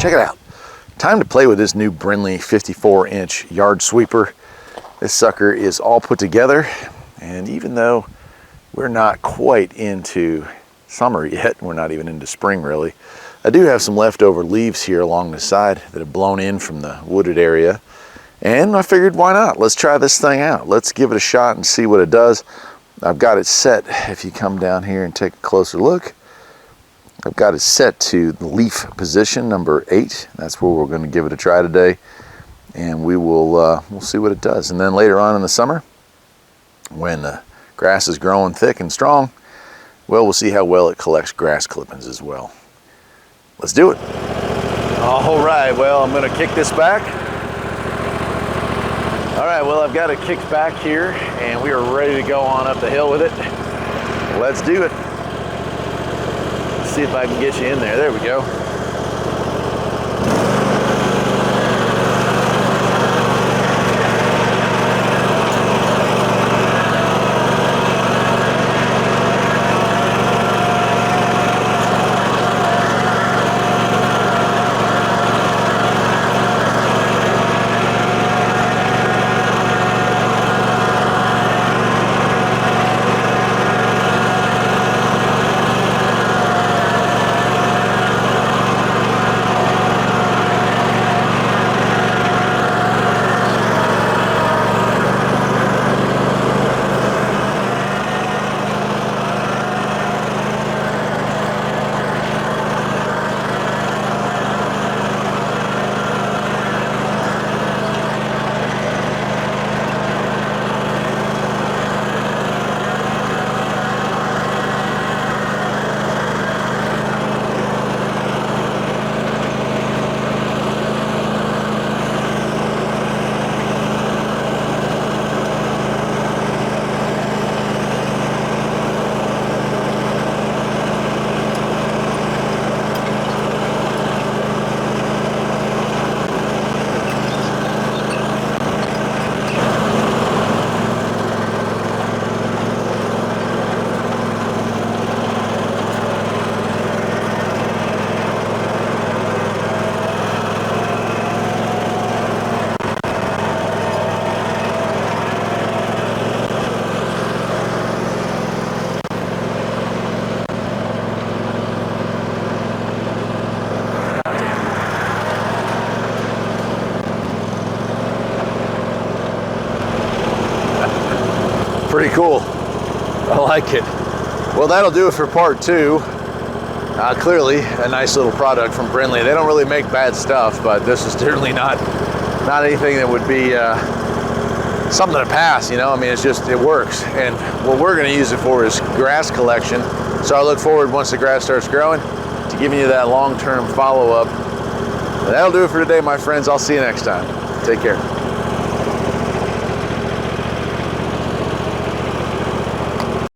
Check it out. Time to play with this new Brinly 54-inch yard sweeper. This sucker is all put together, and even though we're not quite into summer yet, we're not even into spring really, I do have some leftover leaves here along the side that have blown in from the wooded area, and I figured why not? Let's try this thing out. Let's give it a shot and see what it does. I've got it set, if you come down here and take a closer look, I've got it set to the leaf position number 8. That's where we're going to give it a try today, and we'll see what it does. And then later on in the summer, when the grass is growing thick and strong, well, we'll see how well it collects grass clippings as well. Let's do it. All right, well, I'm going to kick this back. All right, well, I've got it kicked back here, and we are ready to go on up the hill with it. Let's do it. Let's see if I can get you in there. There we go. Pretty cool. I like it. Well, that'll do it for part 2. Clearly a nice little product from Brinly. They don't really make bad stuff, but this is certainly not anything that would be something to pass, you know. I mean, it works. And what we're going to use it for is grass collection. So I look forward, once the grass starts growing, to giving you that long-term follow-up. That'll do it for today, my friends. I'll see you next time. Take care.